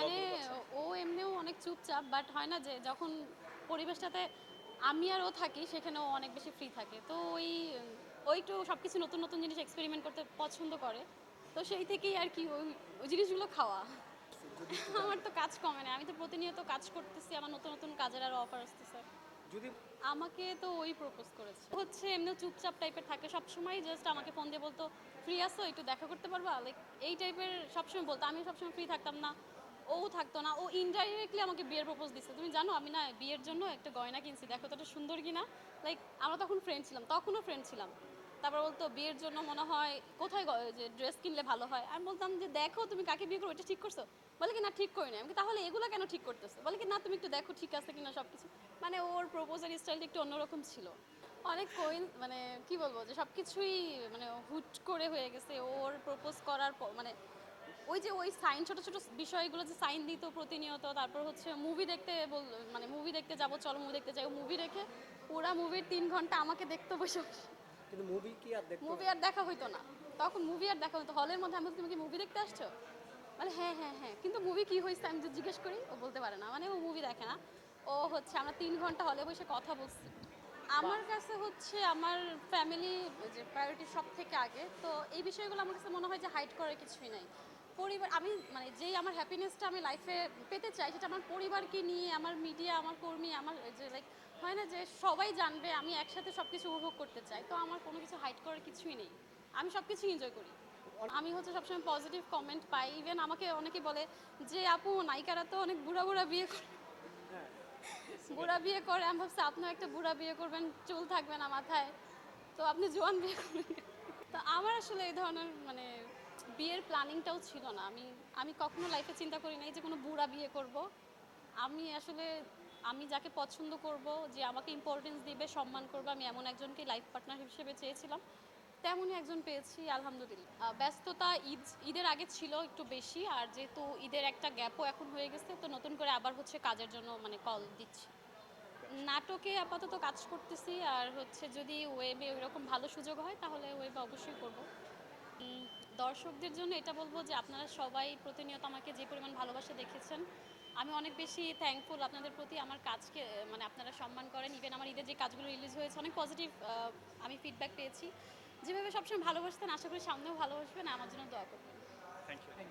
মানে ব্লগগুলো করছেন? ও এমনিও অনেক চুপচাপ, বাট হয় না যে যখন পরিবেশটাতে আমি আর ও থাকি সেখানে ও অনেক বেশি ফ্রি থাকে। তো ও একটু সবকিছু নতুন নতুন জিনিস এক্সপেরিমেন্ট করতে পছন্দ করে। তো সেই থেকেই আর কি ওই ওই জিনিসগুলো খাওয়া। যদি একটু আমার জানতে তো চাই। কাজ কমে না, আমি তো প্রতিনিয়ত কাজ করতেছি, আমার নতুন নতুন কাজের আরও অফার আসতেছে। যদি আমাকে তো ওই প্রপোজ করেছে। হচ্ছে এমনি চুপচাপ টাইপের থাকে, সবসময় জাস্ট আমাকে ফোন দিয়ে বলতো ফ্রি আছো, একটু দেখা করতে পারবা, লাইক এই টাইপের সবসময় বলতো। আমি সবসময় ফ্রি থাকতাম না, ও থাকতো না। ও ইনডাইরেক্টলি আমাকে বিয়ের প্রপোজ দিচ্ছে। তুমি জানো আমি না বিয়ের জন্য একটা গয়না কিনছি, দেখো তো এটা সুন্দর কিনা। লাইক আমরা তখন ফ্রেন্ড ছিলাম, তখনও ফ্রেন্ড ছিলাম। তারপর বলতো বিয়ের জন্য মনে হয় কোথায় যে ড্রেস কিনলে ভালো হয়। আমি বলতাম যে দেখো তুমি কাকে বিয়ে করো, এটা ঠিক করছো? বলে কি না ঠিক করি না। আমি কি, তাহলে এগুলো কেন ঠিক করতেছো? বলে কি না তুমি একটু দেখো ঠিক আছে কিনা সব কিছু। মানে ওর প্রপোজাল স্টাইলটা একটু অন্যরকম ছিল। অনেক মানে কি বলবো যে সব কিছুই মানে হুট করে হয়ে গেছে। ওর প্রপোজ করার পর মানে ওই যে ওই সাইন, ছোট ছোট বিষয়গুলো যে সাইন দিত প্রতিনিয়ত। তারপর হচ্ছে মুভি দেখতে মানে মুভি দেখতে যাবো, চলো মুভি দেখতে যাই। মুভি রেখে পুরা মুভির 3 ঘন্টা আমাকে দেখতে বসে বসে। কিন্তু মুভি কি আর দেখতে মুভি হয়? আর দেখা হইতো না। তখন মুভি আর দেখা হতো হলের মধ্যে। আমি বলছি, তুমি কি মুভি দেখতে আসছো? মানে হ্যাঁ হ্যাঁ হ্যাঁ, কিন্তু মুভি কি হয়েছে আমি যদি জিজ্ঞেস করি ও বলতে পারে না। মানে ও মুভি দেখে না। ও হচ্ছে আমরা 3 ঘন্টা হলে বসে কথা বলছি। বা আমার কাছে হচ্ছে আমার ফ্যামিলি যে প্রায়োরিটি সব থেকে আগে। তো এই বিষয়গুলো আমার কাছে মনে হয় যে হাইড করার কিছুই নাই। পরিবার আমি মানে যেই আমার হ্যাপিনেসটা আমি লাইফে পেতে চাই সেটা আমার পরিবারকে নিয়ে, আমার মিডিয়া, আমার কর্মী, আমার যে লাইক হয় না যে সবাই জানবে আমি একসাথে সব কিছু উপভোগ করতে চাই। তো আমার কোনো কিছু হাইড করার কিছুই নেই, আমি সব কিছুই এনজয় করি। আমি হচ্ছে সবসময় পজিটিভ কমেন্ট পাই। ইভেন আমাকে অনেকে বলে যে আপু নায়িকারা তো অনেক বুড়া বুড়া বিয়ে করে। হ্যাঁ, বুড়া বিয়ে করে, আমি ভাবছি আপনিও একটা বুড়া বিয়ে করবেন, চুল থাকবে না মাথায়, তো আপনি জোয়ান বিয়ে করবেন। তো আমার আসলে এই ধরনের মানে বিয়ের প্ল্যানিংটাও ছিল না। আমি আমি কখনো লাইফে চিন্তা করি নাই যে কোনো বুড়া বিয়ে করব। আমি আসলে আমি যাকে পছন্দ করব, যে আমাকে ইম্পর্টেন্স দিবে, সম্মান করবে, আমি এমন একজনকে লাইফ পার্টনার হিসেবে চেয়েছিলাম। তেমনই একজন পেয়েছি আলহামদুলিল্লাহ। ব্যস্ততা ঈদের আগে ছিল একটু বেশি, আর যেহেতু ঈদের একটা গ্যাপও এখন হয়ে গেছে, তো নতুন করে আবার হচ্ছে কাজের জন্য মানে কল দিচ্ছি। নাটকে আপাতত কাজ করতেছি, আর হচ্ছে যদি ওয়েবে ওইরকম ভালো সুযোগ হয় তাহলে ওয়েবে অবশ্যই করব। উম, দর্শকদের জন্য এটা বলবো যে আপনারা সবাই প্রতিনিয়ত আমাকে যে পরিমাণ ভালোবাসা দেখেছেন, আমি অনেক বেশি থ্যাঙ্কফুল আপনাদের প্রতি। আমার কাজকে মানে আপনারা সম্মান করেন। ইভেন আমার ঈদের যে কাজগুলো রিলিজ হয়েছে অনেক পজিটিভ আমি ফিডব্যাক পেয়েছি। যেভাবে সবসময় ভালোবাসতেন, আশা করি সামনেও ভালোবাসবেন, আমার জন্য দোয়া করবেন। Thank you.